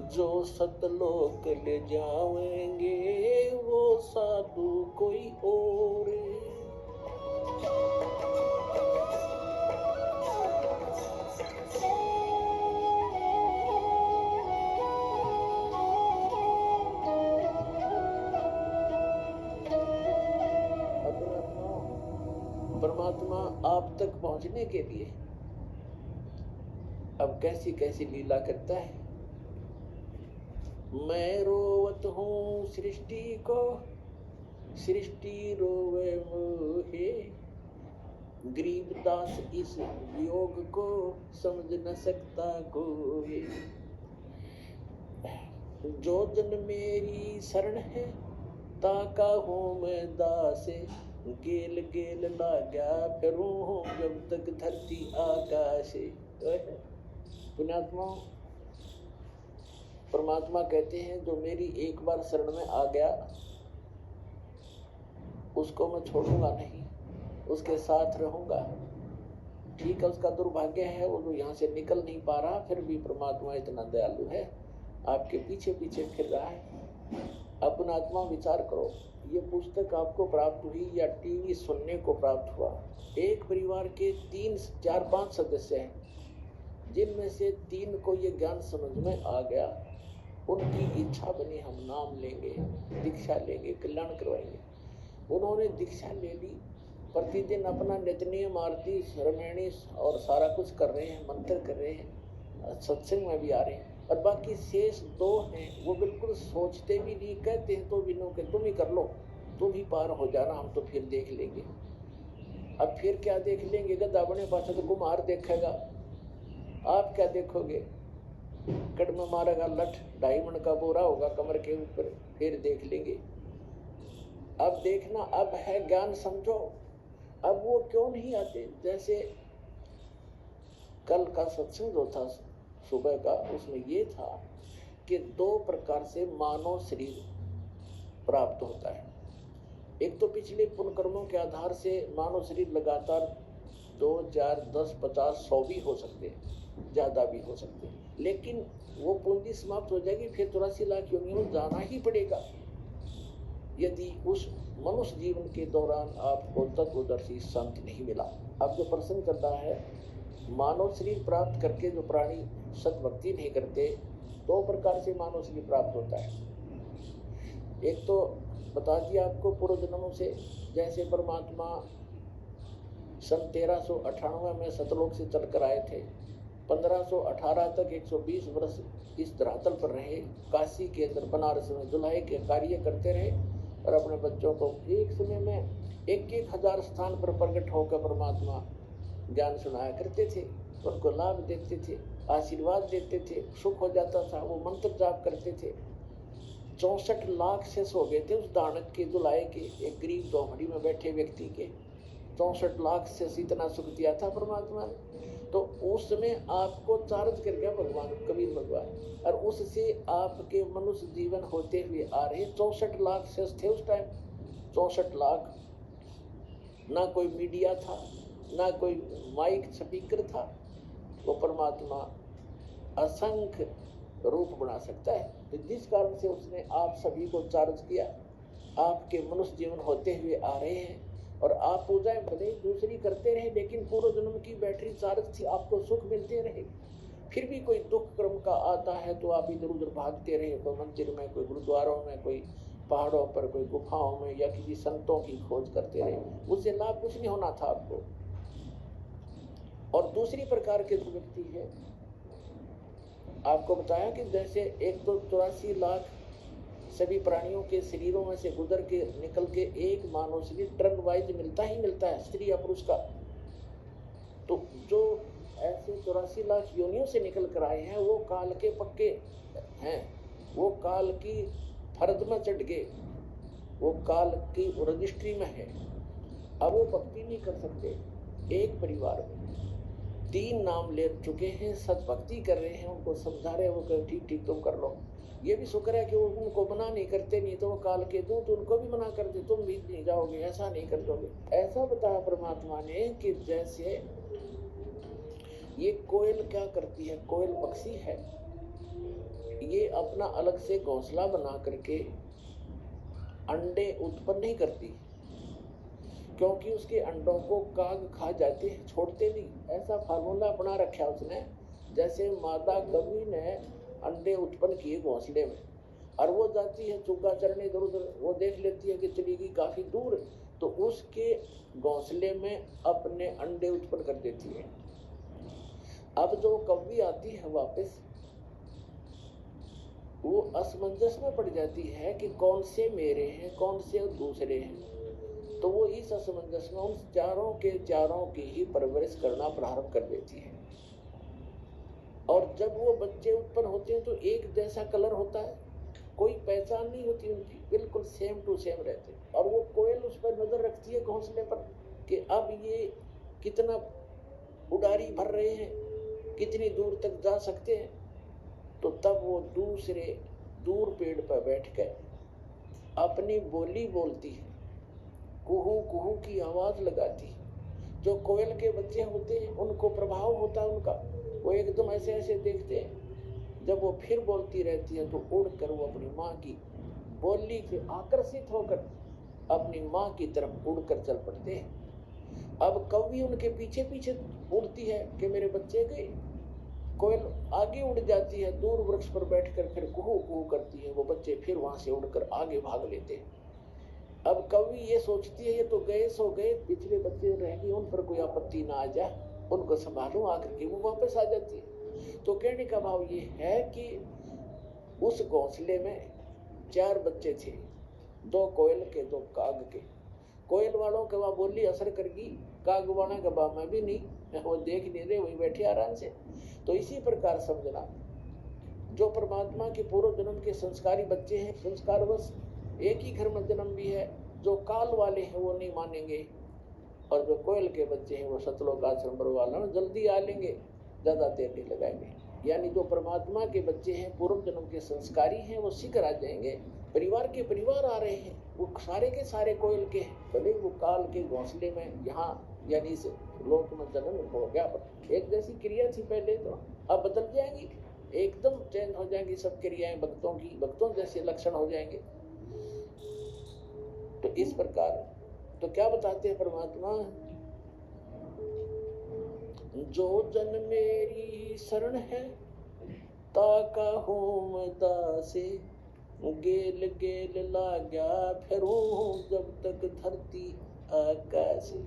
जो सतलोक ले जाएंगे वो साधु कोई और। परमात्मा आप तक पहुंचने के लिए अब कैसी कैसी लीला करता है। मैं रोवत हूँ सृष्टि को, सृष्टि रोवे मोहे, गरीबदास इस वियोग को समझ न सकता कोई। जो जन मेरी शरण है ताका हूँ मैं दासे, गेल गेल लाग्या फिरूं हूँ जब तक धरती आकाशे। पुण्यात्मा परमात्मा कहते हैं जो मेरी एक बार शरण में आ गया उसको मैं छोड़ूंगा नहीं, उसके साथ रहूंगा। ठीक है, उसका दुर्भाग्य है वो जो यहाँ से निकल नहीं पा रहा, फिर भी परमात्मा इतना दयालु है, आपके पीछे पीछे फिर रहा है। अपना आत्मा विचार करो, ये पुस्तक आपको प्राप्त हुई या टीवी सुनने को प्राप्त हुआ। एक परिवार के 3, 4, 5 सदस्य हैं, जिनमें से 3 को ये ज्ञान समझ में आ गया, उनकी इच्छा बनी हम नाम लेंगे, दीक्षा लेंगे, कल्याण करवाएंगे। उन्होंने दीक्षा ले ली, प्रतिदिन अपना नित्यनियम आरती श्रमेणी और सारा कुछ कर रहे हैं, मंत्र कर रहे हैं, सत्संग में भी आ रहे हैं। और बाकी शेष 2 हैं वो बिल्कुल सोचते भी नहीं, कहते हैं तो भी नो के तुम ही कर लो, तुम ही पार हो जाना, हम तो फिर देख लेंगे। अब फिर क्या देख लेंगे, गधा बने पाछा तो कुम्हार देखेगा, आप क्या देखोगे? कड़म मारेगा लठ, 2.5 मन का बोरा होगा कमर के ऊपर, फिर देख लेंगे। अब देखना, अब है ज्ञान, समझो। अब वो क्यों नहीं आते? जैसे कल का सत्संग जो था सुबह का, उसमें ये था कि 2 प्रकार से मानव शरीर प्राप्त होता है। एक तो पिछले पुण्य कर्मों के आधार से मानव शरीर लगातार 2, 4, 10, 50, 100 भी हो सकते हैं, ज्यादा भी हो सकते हैं, लेकिन वो पूंजी समाप्त हो जाएगी, फिर 83 लाख योनियों में जाना ही पड़ेगा यदि उस मनुष्य जीवन के दौरान आपको तत्वदर्शी संत नहीं मिला। अब जो प्रश्न चल रहा है, मानव शरीर प्राप्त करके जो प्राणी सद्भक्ति नहीं करते, 2 प्रकार से मानव शरीर प्राप्त होता है। एक तो बता दिया आपको पूर्व जन्मों से, जैसे परमात्मा सन 1398 में सतलोक से चलकर आए थे, 1518 तक 120 वर्ष इस धरातल पर रहे, काशी के अंदर बनारस में दुल्हे के कार्य करते रहे और अपने बच्चों को एक समय में 1,000 स्थान पर प्रकट होकर परमात्मा ज्ञान सुनाया करते थे, उनको लाभ देते थे, आशीर्वाद देते थे, सुख हो जाता था, वो मंत्र जाप करते थे। 64 लाख शेष हो गए थे उस दानक के, दुल्हे के, एक गरीब दोहड़ी में बैठे व्यक्ति के 64 लाख से इतना सुख दिया था परमात्मा ने। तो उस समय आपको चार्ज कर गया भगवान कबीर भगवान, और उससे आपके मनुष्य जीवन होते हुए आ रहे 64 लाख शेष थे उस टाइम। 64 लाख, ना कोई मीडिया था, ना कोई माइक स्पीकर था। वो परमात्मा असंख्य रूप बना सकता है, तो जिस कारण से उसने आप सभी को चार्ज किया, आपके मनुष्य जीवन होते हुए आ रहे हैं, और आप पूजाएं भले दूसरी करते रहे, लेकिन पूर्व जन्म की बैटरी चार्ज थी, आपको सुख मिलते रहे। फिर भी कोई दुख क्रम का आता है तो आप इधर उधर भागते रहे, कोई मंदिर में, कोई गुरुद्वारों में, कोई पहाड़ों पर, कोई गुफाओं में, या किसी संतों की खोज करते रहे, उससे लाभ कुछ नहीं होना था आपको। और दूसरी प्रकार के जो व्यक्ति है, आपको बताया कि जैसे एक तो 84 लाख सभी प्राणियों के शरीरों में से गुजर के निकल के एक मानव शरीर टर्न वाइज मिलता ही मिलता है, स्त्री या पुरुष का। तो जो ऐसे 84 लाख योनियों से निकल कर आए हैं, वो काल के पक्के हैं, वो काल की फर्द में चढ़ गए, वो काल की रजिस्ट्री में है। अब वो भक्ति नहीं कर सकते। एक परिवार में 3 नाम ले चुके हैं, सद्भक्ति कर रहे हैं, उनको समझा रहे हैं, वो कहे ठीक ठीक तुम कर लो। ये भी शुक्र है कि वो उनको मना नहीं करते, नहीं तो वो काल के दूत उनको भी मना करते, तुम भी नहीं जाओगे, ऐसा नहीं कर दोगे। ऐसा बताया परमात्मा ने कि जैसे ये कोयल क्या करती है, कोयल पक्षी है, ये अपना अलग से घोंसला बना करके अंडे उत्पन्न नहीं करती, क्योंकि उसके अंडों को काग खा जाते हैं, छोड़ते नहीं। ऐसा फार्मूला अपना रखा उसने, जैसे मादा कवि ने अंडे उत्पन्न किए घोंसले में, और वो जाती है चुगा चरने इधर उधर, वो देख लेती है कि चली गई काफी दूर, तो उसके घोंसले में अपने अंडे उत्पन्न कर देती है। अब जो कवि आती है वापस, वो असमंजस में पड़ जाती है कि कौन से मेरे हैं कौन से दूसरे हैं, तो वो इस असमंजस में उन चारों की ही परवरिश करना प्रारंभ कर देती है। और जब वो बच्चे उत्पन्न होते हैं तो एक जैसा कलर होता है, कोई पहचान नहीं होती उनकी, बिल्कुल सेम टू सेम रहते हैं। और वो कोयल उस पर नजर रखती है घोंसले पर कि अब ये कितना उड़ारी भर रहे हैं, कितनी दूर तक जा सकते हैं। तो तब वो दूर पेड़ पर बैठकर अपनी बोली बोलती है, कुहू कुहू की आवाज लगाती है। जो कोयल के बच्चे होते हैं उनको प्रभाव होता है उनका, वो एकदम ऐसे ऐसे देखते हैं। जब वो फिर बोलती रहती है तो उड़कर वो अपनी माँ की बोली से आकर्षित होकर अपनी माँ की तरफ उड़कर चल पड़ते हैं। अब कवि उनके पीछे पीछे उड़ती है कि मेरे बच्चे गए, कोयल आगे उड़ जाती है, दूर वृक्ष पर बैठकर फिर कुहू कुहू करती है, वो बच्चे फिर वहां से उड़कर आगे भाग लेते हैं। अब कवि ये सोचती है ये तो गए सो गए, पिछले बच्चे रह गए, उन पर कोई आपत्ति ना आ जाए, उनको संभालूं, आकर के वो वापस आ जाती है। तो कहने का भाव ये है कि उस घोंसले में 4 बच्चे थे, 2 कोयल के 2 काग के। कोयल वालों के वहां बोली असर करगी, काग वालों के बा में भी नहीं, वो देख नहीं रहे, वही बैठे आराम से। तो इसी प्रकार समझना, जो परमात्मा के पूर्व जन्म के संस्कारी बच्चे हैं, संस्कारवश एक ही घर में जन्म भी है, जो काल वाले हैं वो नहीं मानेंगे, और जो कोयल के बच्चे हैं वो सतलोक आश्रम पर वाला जल्दी आ लेंगे, ज्यादा देर नहीं लगाएंगे। यानी जो परमात्मा के बच्चे हैं, पूर्व जन्म के संस्कारी हैं, वो शीघ्र आ जाएंगे। परिवार के परिवार आ रहे हैं, वो सारे के सारे कोयल के हैं, भले वो काल के घोंसले में यहाँ यानी इस लोक में जन्म हो गया, पर एक जैसी क्रिया थी पहले, तो अब बदल जाएंगी, एकदम चेंज हो जाएंगी सब क्रियाएं, भक्तों की भक्तों जैसे लक्षण हो जाएंगे। तो इस प्रकार तो क्या बताते हैं परमात्मा, जो जन मेरी शरण है ताका होम दासे, गेल गेल लाग्या फिरूं जब तक धरती आकाशे।